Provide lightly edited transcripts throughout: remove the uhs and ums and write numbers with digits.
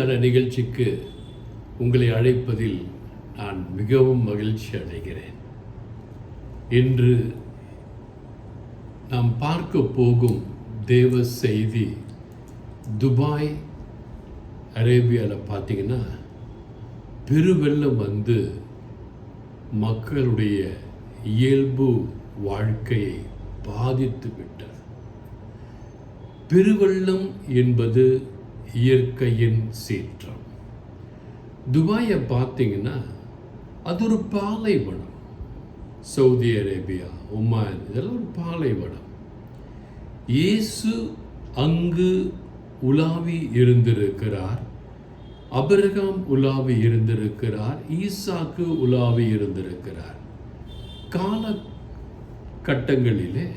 விஞ்ஞான நிகழ்ச்சிக்கு உங்களை அழைப்பதில் நான் மிகவும் மகிழ்ச்சி அடைகிறேன். இன்று நாம் பார்க்க போகும் தேவ செய்தி, துபாய் அரேபியாவில் பார்த்தீங்கன்னா பெருவெள்ளம் வந்து மக்களுடைய இயல்பு வாழ்க்கையை பாதித்து விட்டது. பெருவெள்ளம் என்பது இயற்கையின் சீற்றம். துபாயை பார்த்தீங்கன்னா அது ஒரு பாலைவனம். சவுதி அரேபியா, ஒமான் இதெல்லாம் ஒரு பாலைவனம். இயேசு அங்கு உலாவி இருந்திருக்கிறார், அபிரகாம் உலாவி இருந்திருக்கிறார், ஈசாக்கு உலாவி இருந்திருக்கிறார். கால கட்டங்களிலே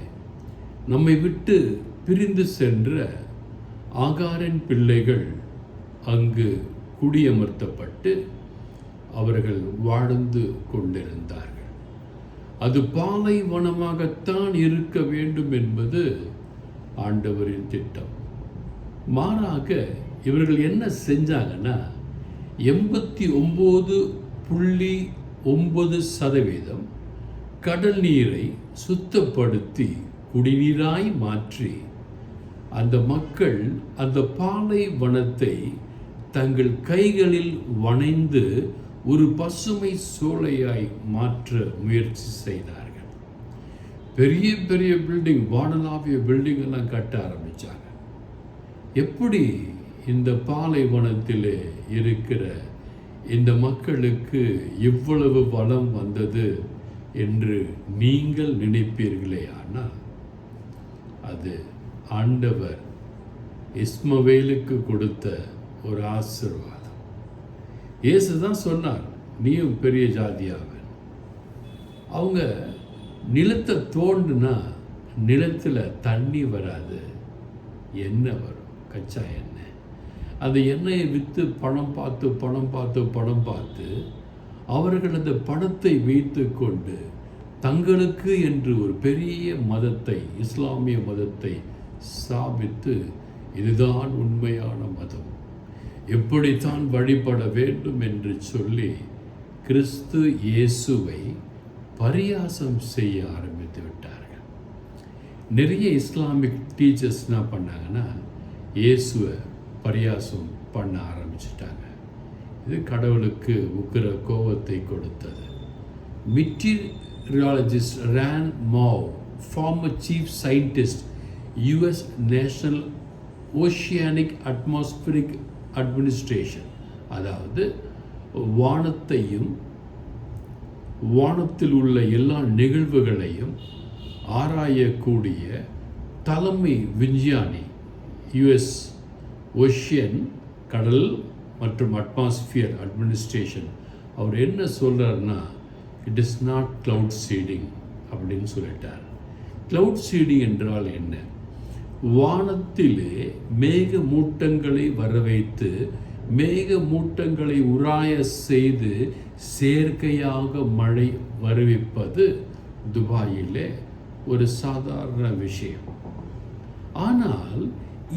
நம்மை விட்டு பிரிந்து சென்ற ஆகாரின் பிள்ளைகள் அங்கு குடியமர்த்தப்பட்டு அவர்கள் வாழ்ந்து கொண்டிருந்தார்கள். அது பாலைவனமாகத்தான் இருக்க வேண்டும் என்பது ஆண்டவரின் திட்டம். மாறாக இவர்கள் என்ன செஞ்சாங்கன்னா 89.9% கடல் நீரை சுத்தப்படுத்தி குடிநீராய் மாற்றி அந்த மக்கள் அந்த பாலைவனத்தை தங்கள் கைகளில் வணைந்து ஒரு பசுமை சோலையாய் மாற்ற முயற்சி செய்தார்கள். பெரிய பெரிய பில்டிங், வானளாவிய பில்டிங் எல்லாம் கட்ட ஆரம்பித்தாங்க. எப்படி இந்த பாலைவனத்திலே இருக்கிற இந்த மக்களுக்கு இவ்வளவு வளம் வந்தது என்று நீங்கள் நினைப்பீர்களே, ஆனால் அது ஆண்டவர் இஸ்மவேலுக்கு கொடுத்த ஒரு ஆசீர்வாதம். இயேசு தான் சொன்னார், நீயும் பெரிய ஜாதியாவன். அவங்க நிலத்தை தோண்டுனா நிலத்தில் தண்ணி வராது, எண்ணெய் வரும், கச்சா எண்ணெய். அந்த எண்ணெயை விற்று பணம் பார்த்து அவர்கள் அந்த பணத்தை வைத்து கொண்டு தங்களுக்கு என்று ஒரு பெரிய மதத்தை, இஸ்லாமிய மதத்தை ஸ்தாபித்து, இதுதான் உண்மையான மதம், எப்படித்தான் வழிபட வேண்டும் என்று சொல்லி கிறிஸ்து இயேசுவை பரியாசம் செய்ய ஆரம்பித்து விட்டார்கள். நிறைய இஸ்லாமிக் டீச்சர்ஸ் என்ன பண்ணாங்கன்னா இயேசுவை பரியாசம் பண்ண ஆரம்பிச்சிட்டாங்க. இது கடவுளுக்கு உக்கிர கோபத்தை கொடுத்தது. Meteorologist Rand Mao, former chief scientist, US National Oceanic Atmospheric Administration, அதாவது வானத்தையும் வானத்தில் உள்ள எல்லா நிகழ்வுகளையும் ஆராயக்கூடிய தலைமை விஞ்ஞானி, யுஎஸ் ஓஷியன் கடல் மற்றும் அட்மாஸ்பியர் அட்மினிஸ்ட்ரேஷன், அவர் என்ன சொல்கிறாருன்னா, it is not cloud seeding அப்படின்னு சொல்லிட்டார். கிளவுட் சீடிங் என்றால் என்ன? வானத்திலே மேக மூட்டங்களை வர வைத்து மேக மூட்டங்களை உராய செய்து செயற்கையாக மழை வருவிப்பது துபாயிலே ஒரு சாதாரண விஷயம். ஆனால்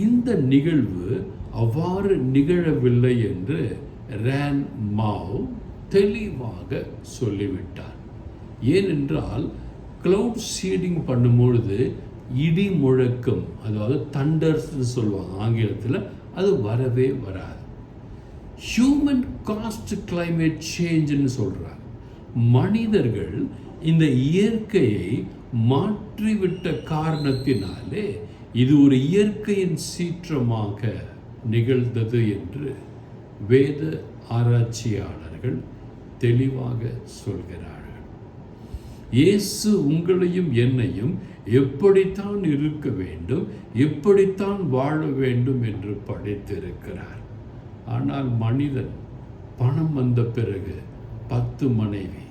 இந்த நிகழ்வு அவ்வாறு நிகழவில்லை என்று ரேண்ட் மாவ் தெளிவாக சொல்லிவிட்டார். ஏனென்றால் கிளவுட் சீடிங் பண்ணும்பொழுது இடி முழக்கம், அதாவது தண்டர்ஸ்ன்னு சொல்லுவாங்க ஆங்கிலத்தில், அது வரவே வராது. ஹியூமன் காஸ்ட் கிளைமேட் சேஞ்சுன்னு சொல்கிறாங்க. மனிதர்கள் இந்த இயற்கையை மாற்றிவிட்ட காரணத்தினாலே இது ஒரு இயற்கையின் சீற்றமாக நிகழ்ந்தது என்று வேத ஆராய்ச்சியாளர்கள் தெளிவாக சொல்கிறார்கள். இயேசு உங்களையும் என்னையும் எப்படித்தான் இருக்க வேண்டும், எப்படித்தான் வாழ வேண்டும் என்று படைத்திருக்கிறார். ஆனால் மனிதன் பணம் வந்த பிறகு 10 மனைவி,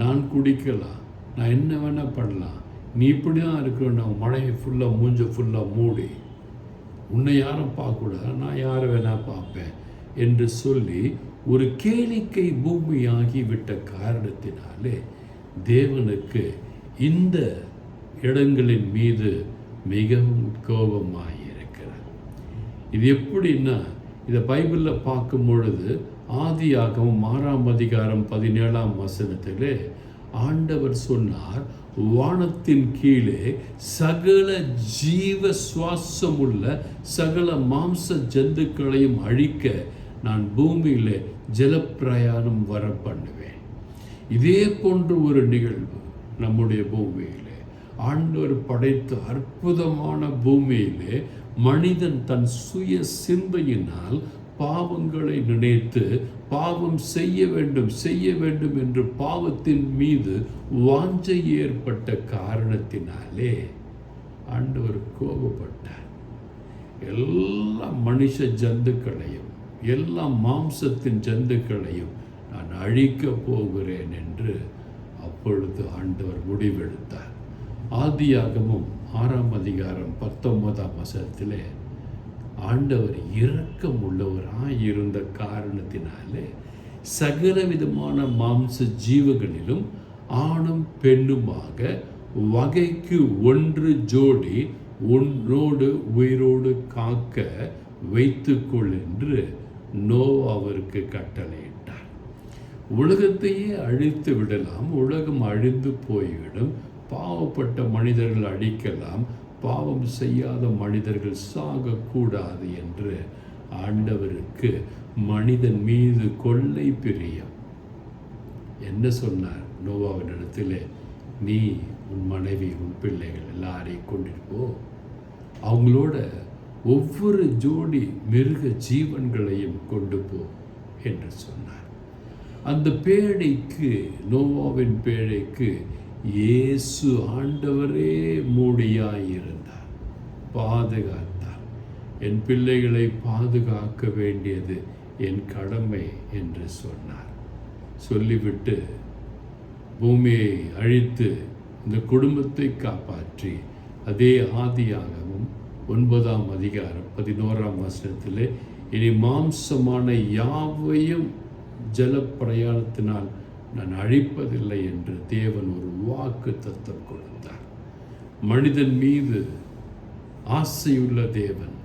நான் குடிக்கலாம், நான் என்ன வேணால் பண்ணலாம், நீ இப்படி தான் இருக்கணும், மனைவி ஃபுல்லாக மூஞ்ச ஃபுல்லாக மூடி, உன்னை யாரும் பார்க்கக்கூடாது, நான் யாரை வேணால் பார்ப்பேன் என்று சொல்லி ஒரு கேளிக்கை பூமியாகிவிட்ட காரணத்தினாலே தேவனுக்கு இந்த இடங்களின் மீது மிகவும் கோபமாயிருக்கிறார். இது எப்படின்னா, இதை பைபிளில் பார்க்கும் பொழுது ஆதியாகமம் 6ஆம் அதிகாரம் 17ஆம் வசனத்திலே ஆண்டவர் சொன்னார், வானத்தின் கீழே சகல ஜீவ சுவாசமுள்ள சகல மாம்ச ஜந்துக்களையும் அழிக்க நான் பூமியிலே ஜலப்பிரயாணம் வர பண்ணுவேன். இதே போன்ற ஒரு நிகழ்வு நம்முடைய பூமியிலே ஆண்டவர் படைத்த அற்புதமான பூமியிலே மனிதன் தன் சுய சிந்தையினால் பாவங்களை நினைத்து பாவம் செய்ய வேண்டும் என்று பாவத்தின் மீது வாஞ்சை ஏற்பட்ட காரணத்தினாலே ஆண்டவர் கோபப்பட்டார். எல்லா மனுஷ ஜந்துக்களையும் எல்லா மாம்சத்தின் ஜந்துக்களையும் நான் அழிக்கப் போகிறேன் என்று அப்பொழுது ஆண்டவர் முடிவெடுத்தார். ஆதியாகமம் 6ஆம் அதிகாரம் 19ஆம் வசனத்திலே ஆண்டவர் இரக்கம் உள்ளவராய் இருந்த காரணத்தினாலே சகல விதமான மாம்ச ஜீவங்களிலும் ஆணும் பெண்ணுமாக வகைக்கு ஒன்று ஜோடி உன்னோடு உயிரோடு காக்க வைத்துக்கொள் என்று நோவாவிற்கு கட்டளையிட்டார். உலகத்தையே அழித்து விடலாம், உலகம் அழிந்து போய்விடும், பாவப்பட்ட மனிதர்கள் அழிக்கலாம், பாவம் செய்யாத மனிதர்கள் சாகக்கூடாது என்று ஆண்டவருக்கு மனிதன் மீது கொள்ளை பிரியம். என்ன சொன்னார் நோவாவின் இடத்துல? நீ உன் மனைவி உன் பிள்ளைகள் எல்லாரையும் கொண்டுட்டு போ, அவங்களோட ஒவ்வொரு ஜோடி மிருக ஜீவன்களையும் கொண்டு போ என்று சொன்னார். அந்த பேழைக்கு, நோவாவின் பேழைக்கு இயேசு ஆண்டவரே மூடியாயிருந்தார், பாதுகாத்தார். என் பிள்ளைகளை பாதுகாக்க வேண்டியது என் கடமை என்று சொன்னார். சொல்லிவிட்டு பூமியை அழித்து இந்த குடும்பத்தை காப்பாற்றி அதே ஆதியாகமம் 9ஆம் அதிகாரம் 11ஆம் வசனத்திலே இனி மாம்சமான யாவையும் ஜலப்பிரயாணத்தினால் நான் அழிப்பதில்லை என்று தேவன் ஒரு வாக்கு தத்தம் கொடுத்தார். மனிதன் மீது ஆசையுள்ள தேவன்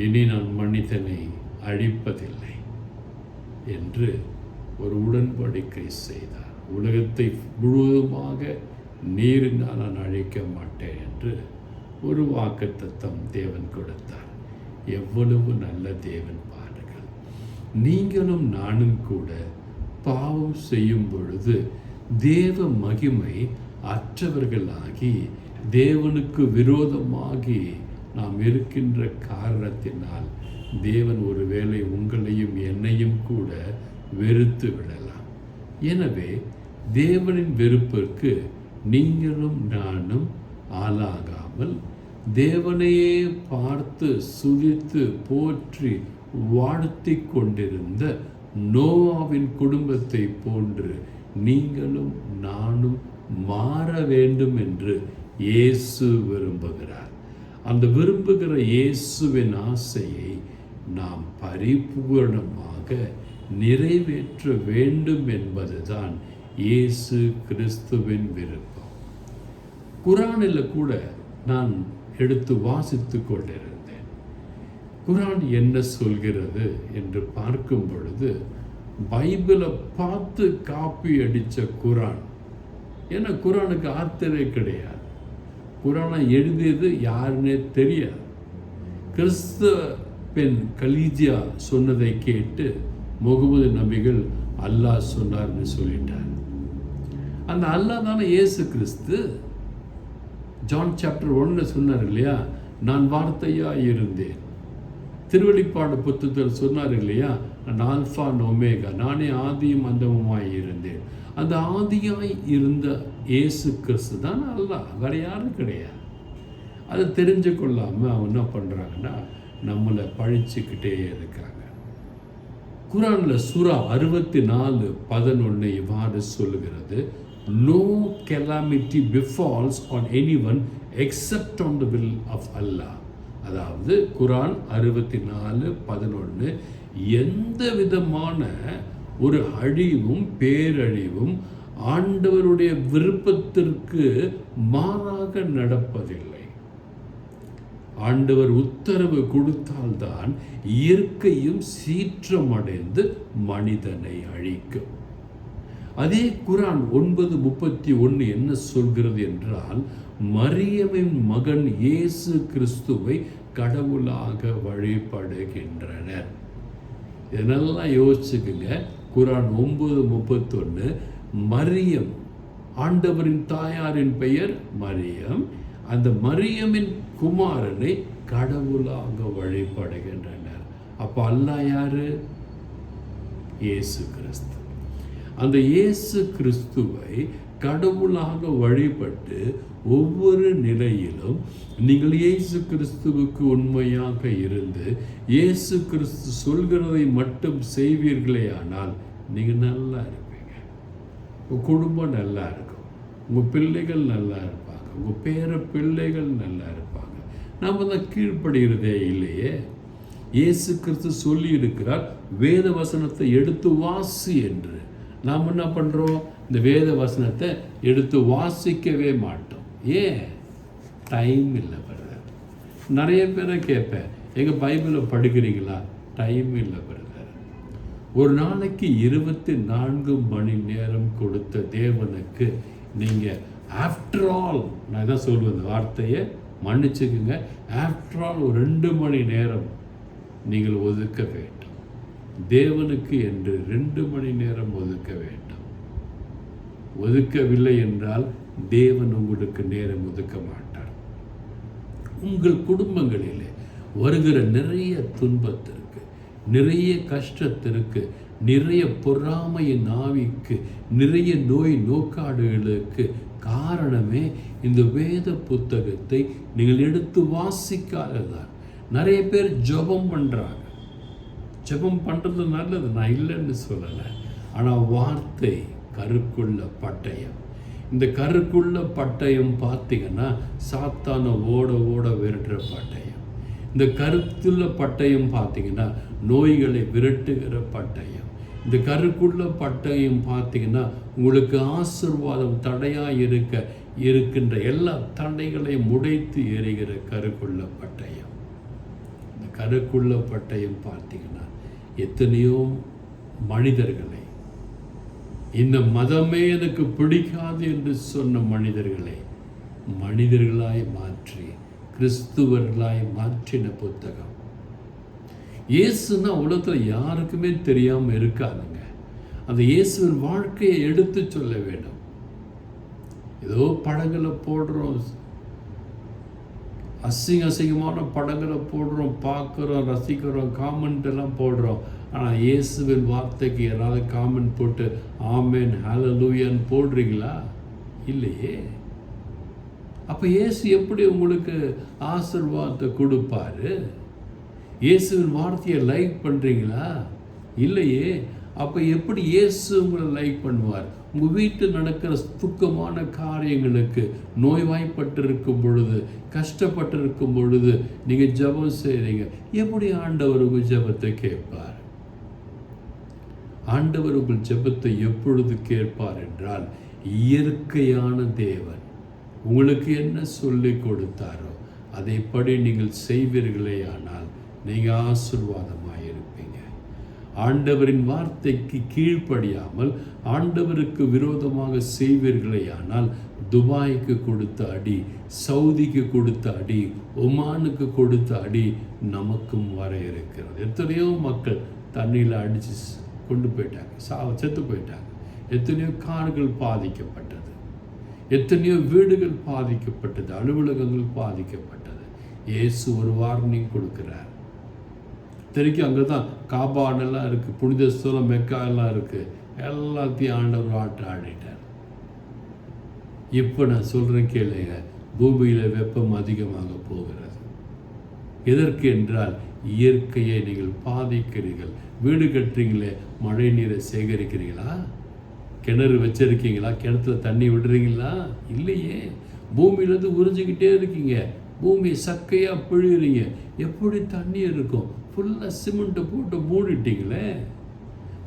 இனி நான் மனிதனை அழிப்பதில்லை என்று ஒரு உடன்படிக்கை செய்தார். உலகத்தை முழுவதுமாக நீரினால் நான் அழிக்க மாட்டேன் என்று ஒரு வாக்கு தத்தம் தேவன் கொடுத்தார். எவ்வளவு நல்ல தேவன் பாருங்கள். நீங்களும் நானும் கூட பாவம் செய்யும் பொழுது தேவ மகிமை அற்றவர்களாகி தேவனுக்கு விரோதமாகி நாம் இருக்கின்ற காரணத்தினால் தேவன் ஒருவேளை உங்களையும் என்னையும் கூட வெறுத்து விடலாம். எனவே தேவனின் வெறுப்பிற்கு நீங்களும் நானும் ஆளாகாமல் தேவனையே பார்த்து சுதித்து போற்றி வாழ்த்தி கொண்டிருந்த நோவாவின் குடும்பத்தை போன்று நீங்களும் நானும் மாற வேண்டும் என்று இயேசு விரும்புகிறார். அந்த விரும்புகிற இயேசுவின் ஆசையை நாம் பரிபூரணமாக நிறைவேற்ற வேண்டும் என்பதுதான் இயேசு கிறிஸ்துவின் விருப்பம். குரானில் கூட நான் எடுத்து வாசித்து கொண்டிருந்தேன். குரான் என்ன சொல்கிறது என்று பார்க்கும் பொழுது பைபிளை பார்த்து காப்பி அடித்த குரான். ஏன்னா குரானுக்கு ஆர்த்தரே கிடையாது. குரானை எழுதியது யாருன்னே தெரியாது. கிறிஸ்தவ பெண் கலீஜியா சொன்னதை கேட்டு முகமது நபிகள் அல்லாஹ் சொன்னார்னு சொல்லிட்டார். அந்த அல்லாஹ் தானே இயேசு கிறிஸ்து. ஜான் சாப்டர் 1 சொன்னார் இல்லையா, நான் வார்த்தையாக இருந்தேன். திருவெளிப்பாடு புத்தகத்தில் சொன்னார் இல்லையா, நான் ஆல்ஃபா ஒமேகா, நானே ஆதியும் அந்தமுமாய் இருந்தேன். அந்த ஆதியாய் இருந்த இயேசு கிறிஸ்து தான் அல்லாஹ், வேற யாரும் கிடையாது. அதை தெரிஞ்சு கொள்ளாமல் அவன் என்ன பண்ணுறாங்கன்னா நம்மளை பழிச்சுக்கிட்டே இருக்காங்க. குரானில் சூரா 64:11 இவ்வாறு சொல்லுகிறது, no calamity befalls on anyone except on the will of Allah. அதாவது குரான் 64:11 எந்த விதமான ஒரு அழிவும் பேரழிவும் ஆண்டவருடைய விருப்பத்திற்கு மாறாக நடப்பதில்லை. ஆண்டவர் உத்தரவு கொடுத்தால்தான் இயற்கையும் சீற்றமடைந்து மனிதனை அழிக்கும். அதே குர்ஆன் 9:31 என்ன சொல்கிறது என்றால், மரியமின் மகன் இயேசு கிறிஸ்துவை கடவுளாக வழிபடுகின்றனர். இதெல்லாம் யோசிச்சுக்குங்க. குர்ஆன் 9:31, மரியம், ஆண்டவரின் தாயாரின் பெயர் மரியம், அந்த மரியமின் குமாரனை கடவுளாக வழிபடுகின்றனர். அப்ப அல்லாஹ் யாரு? இயேசு கிறிஸ்து. அந்த இயேசு கிறிஸ்துவை கடவுளாக வழிபட்டு ஒவ்வொரு நிலையிலும் நீங்கள் இயேசு கிறிஸ்துவுக்கு உண்மையாக இருந்து இயேசு கிறிஸ்து சொல்கிறதை மட்டும் செய்வீர்களே ஆனால் நீங்கள் நல்லா இருப்பீங்க. உங்கள் குடும்பம் நல்லா இருக்கும், உங்கள் பிள்ளைகள் நல்லா இருப்பாங்க, உங்கள் பேர பிள்ளைகள் நல்லா இருப்பாங்க. நாம் தான் கீழ்ப்படுகிறதே இல்லையே. இயேசு கிறிஸ்து சொல்லி இருக்கிறார், வேத வசனத்தை எடுத்து வாசி என்று. நாம் என்ன பண்ணுறோம்? இந்த வேத வசனத்தை எடுத்து வாசிக்கவே மாட்டோம். ஏன்? டைம் இல்லை பிரதர். நிறைய பேரை கேட்பேன், எங்கள் பைபிளை படிக்கிறீங்களா? டைம் இல்லை பிரதர். ஒரு நாளைக்கு 24 மணி நேரம் கொடுத்த தேவனுக்கு நீங்கள் ஆஃப்டர் ஆல், நான் தான் சொல்லுவேன் இந்த வார்த்தையை, மன்னிச்சுக்குங்க, ஆஃப்டர் ஆல் ஒரு 2 மணி நேரம் நீங்கள் ஒதுக்க வேண்டும். தேவனுக்கு என்று 2 மணி நேரம் ஒதுக்க வேண்டும். ஒதுக்கவில்லை என்றால் தேவன் உங்களுக்கு நேரம் ஒதுக்க மாட்டார். உங்கள் குடும்பங்களிலே வருகிற நிறைய துன்பத்திற்கு, நிறைய கஷ்டத்திற்கு, நிறைய பொறாமையின் ஆவிக்கு, நிறைய நோய் நோக்காடுகளுக்கு காரணமே இந்த வேத புத்தகத்தை நீங்கள் எடுத்து வாசிக்காததான். நிறைய பேர் ஜெபம் பண்ணுறாங்க. ஜெபம் பண்ணுறது நல்லது, நான் இல்லைன்னு சொல்லலை. ஆனால் வார்த்தை கருக்குள்ள பட்டயம். இந்த கருக்குள்ள பட்டயம் பார்த்தீங்கன்னா சாத்தான ஓட ஓட விரட்டுற பட்டயம். இந்த கருத்துள்ள பட்டயம் பார்த்தீங்கன்னா நோய்களை விரட்டுகிற பட்டயம். இந்த கருக்குள்ள பட்டயம் பார்த்தீங்கன்னா உங்களுக்கு ஆசீர்வாதம் தடையாக இருக்கின்ற எல்லா தடைகளையும் உடைத்து எறிகிற கருக்குள்ள பட்டயம். இந்த கருக்குள்ள பட்டயம் பார்த்தீங்கன்னா எத்தனையோ மனிதர்களை, இந்த மதமே எனக்கு பிடிக்காது என்று சொன்ன மனிதர்களை மனிதர்களாய் மாற்றி கிறிஸ்துவர்களாய் மாற்றின புத்தகம். இயேசுன்னா உலகத்தில் யாருக்குமே தெரியாமல் இருக்காதுங்க. அந்த இயேசுவின் வாழ்க்கையை எடுத்து சொல்ல வேண்டும். ஏதோ படங்களை போடுறோம், அசிங்கமான படங்களை போடுறோம், பார்க்குறோம், ரசிக்கிறோம், காமெண்ட் எல்லாம் போடுறோம். ஆனால் இயேசுவின் வார்த்தைக்கு யாராவது காமெண்ட் போட்டு ஆமென் ஹல்லேலூயான்னு போடுறீங்களா? இல்லையே. அப்போ இயேசு எப்படி உங்களுக்கு ஆசீர்வாதத்தை கொடுப்பாரு? இயேசுவின் வார்த்தையை லைக் பண்ணுறீங்களா? இல்லையே. அப்போ எப்படி இயேசு உங்களை லைக் பண்ணுவார்? உங்கள் வீட்டில் நடக்கிற துக்கமான காரியங்களுக்கு, நோய்வாய்ப்பட்டிருக்கும் பொழுது, கஷ்டப்பட்டிருக்கும் பொழுது நீங்கள் ஜெபம் செய்கிறீங்க, எப்படி ஆண்டவர் உங்கள் ஜெபத்தை கேட்பார்? ஆண்டவர் உங்கள் ஜெபத்தை எப்பொழுது கேட்பார் என்றால், இயற்கையான தேவன் உங்களுக்கு என்ன சொல்லி கொடுத்தாரோ அதைப்படி நீங்கள் செய்வீர்களே ஆனால் நீங்கள் ஆசீர்வாதமாக இருப்பீங்க. ஆண்டவரின் வார்த்தைக்கு கீழ்ப்படியாமல் ஆண்டவருக்கு விரோதமாக செய்வீர்களே ஆனால் துபாய்க்கு கொடுத்த அடி, சவுதிக்கு கொடுத்த அடி, ஒமானுக்கு கொடுத்த அடி நமக்கும் வர இருக்கிறது. எத்தனையோ மக்கள் தண்ணியில் அடித்து கொண்டு போயிட்டாங்க, செத்து போயிட்டாங்க. எத்தனையோ கார்கள் பாதிக்கப்பட்டது, எத்தனையோ வீடுகள் பாதிக்கப்பட்டது, அலுவலகங்கள் பாதிக்கப்பட்டது. இயேசு ஒரு வார்னிங் கொடுக்கிறார். தெரிக்கும் அங்கே தான் காபானெல்லாம் இருக்குது, புனித ஸ்தலம் மெக்கா எல்லாம் இருக்குது, எல்லாத்தையும் ஆண்டவர் ஆடிட்டார். இப்போ நான் சொல்கிறேன் கேளுங்க, பூமியில் வெப்பம் அதிகமாக போகிறது. எதற்கு என்றால் இயற்கையை நீங்கள் பாதிக்கிறீர்கள். வீடு கட்டுறீங்களே, மழை நீரை சேகரிக்கிறீங்களா? கிணறு வச்சிருக்கீங்களா? கிணத்துல தண்ணி விடுறீங்களா? இல்லையே. பூமியிலேருந்து உறிஞ்சிக்கிட்டே இருக்கீங்க, பூமியை சக்கையாக பிழிகிறீங்க. எப்படி தண்ணி இருக்கும்? ஃபுல்லாக சிமெண்ட்டை போட்டு மூடிட்டீங்களே.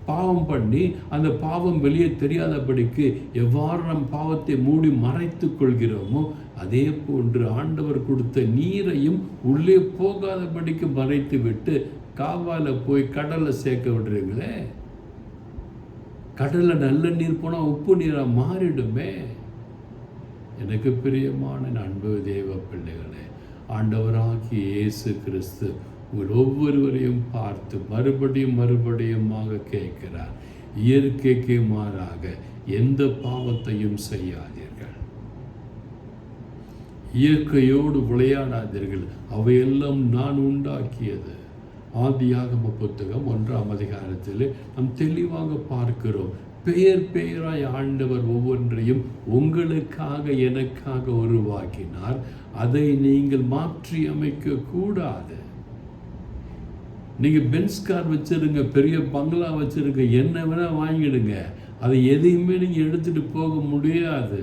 பாவம் பண்ணி அந்த பாவம் வெளியே தெரியாதபடிக்கு எவ்வாறு நம் பாவத்தை மூடி மறைத்து கொள்கிறோமோ அதே போன்று ஆண்டவர் கொடுத்த நீரையும் உள்ளே போகாதபடிக்கு மறைத்து விட்டு காவால போய் கடலில் சேர்க்க விடுறீங்களே. கடலில் நல்ல நீர் போனால் உப்பு நீராக மாறிடுமே. எனக்கு பிரியமான அன்பு தேவ பிள்ளைகளே, ஆண்டவராகிய இயேசு கிறிஸ்து உங்கள் ஒவ்வொருவரையும் பார்த்து மறுபடியுமாக கேட்கிறார், இயற்கைக்கு மாறாக எந்த பாவத்தையும் செய்யாதீர்கள், இயற்கையோடு விளையாடாதீர்கள், அவையெல்லாம் நான் உண்டாக்கியது. ஆதியாகம புத்தகம் 1ஆம் அதிகாரத்தில் நாம் தெளிவாக பார்க்கிறோம். பெயராய் ஆண்டவர் ஒவ்வொன்றையும் உங்களுக்காக எனக்காக உருவாக்கினார். அதை நீங்கள் மாற்றி அமைக்க கூடாது. நீங்கள் பென்ஸ் கார் வச்சிருங்க, பெரிய பங்களா வச்சிருங்க, என்ன வேணால் வாங்கிடுங்க, அதை எதையுமே நீங்கள் எடுத்துகிட்டு போக முடியாது.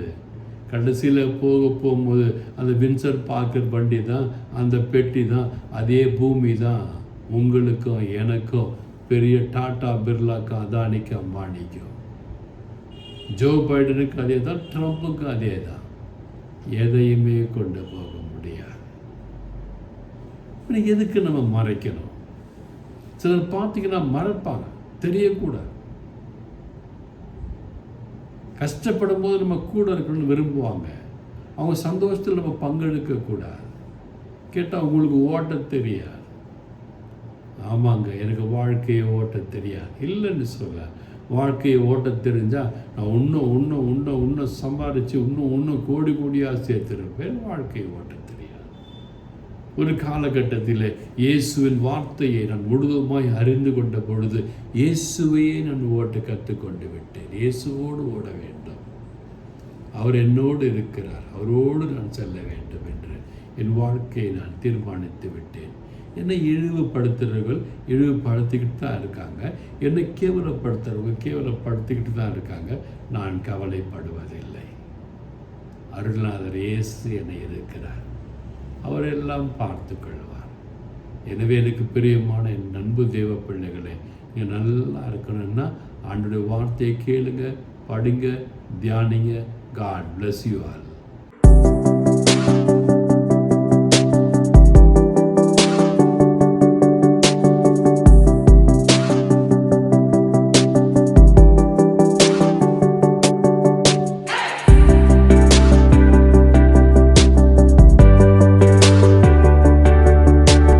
கடைசியில் போகும்போது அந்த வின்சர் பார்க்கர் வண்டி தான், அந்த பெட்டி தான், அதே பூமி தான் உங்களுக்கும் எனக்கும், பெரிய டாடா பிர்லாக்கும் அதானிக்கும் அம்பானிக்கும், ஜோ பைடனுக்கு அதே தான், ட்ரம்ப்புக்கு அதே தான். எதையுமே கொண்டு போக முடியாது. எதுக்கு நம்ம மறைக்கணும்? சிலர் பார்த்தீங்கன்னா மறைப்பாங்க, தெரியக்கூடாது. கஷ்டப்படும் போது நம்ம கூட இருக்கணும்னு விரும்புவாங்க. அவங்க சந்தோஷத்தில் நம்ம பங்கெடுக்க கூடாது. கேட்டால் உங்களுக்கு ஓட்ட தெரியாது. ஆமாங்க, எனக்கு வாழ்க்கையை ஓட்ட தெரியாது இல்லைன்னு சொல்ல. வாழ்க்கையை ஓட்ட தெரிஞ்சால் நான் இன்னும் சம்பாதிச்சு இன்னும் கோடியாக சேர்த்துருப்பேன். வாழ்க்கையை ஓட்ட தெரியாது. ஒரு காலகட்டத்தில் இயேசுவின் வார்த்தையை நான் முழுவதுமாய் அறிந்து கொண்ட பொழுது இயேசுவையே நான் ஓட்ட கற்றுக்கொண்டு விட்டேன். இயேசுவோடு ஓட வேண்டும், அவர் என்னோடு இருக்கிறார், அவரோடு நான் செல்ல வேண்டும் என்று என் வாழ்க்கையை நான் தீர்மானித்து விட்டேன். என்னை இழிவுபடுத்துகிறவர்கள் இழிவுபடுத்திக்கிட்டு தான் இருக்காங்க, என்னை கேவலப்படுத்துகிறவங்க கேவலப்படுத்திக்கிட்டு தான் இருக்காங்க. நான் கவலைப்படுவதில்லை. அருள்நாதர் இயேசு என்னை இருக்கிறார், அவரெல்லாம் பார்த்து கொள்வார். எனவே எனக்கு பிரியமான என் அன்பு தேவ பிள்ளைகளே, நீங்கள் நல்லா இருக்கணும்னா ஆண்டோடைய வார்த்தையை கேளுங்க, படிங்க, தியானிங்க. God bless you all.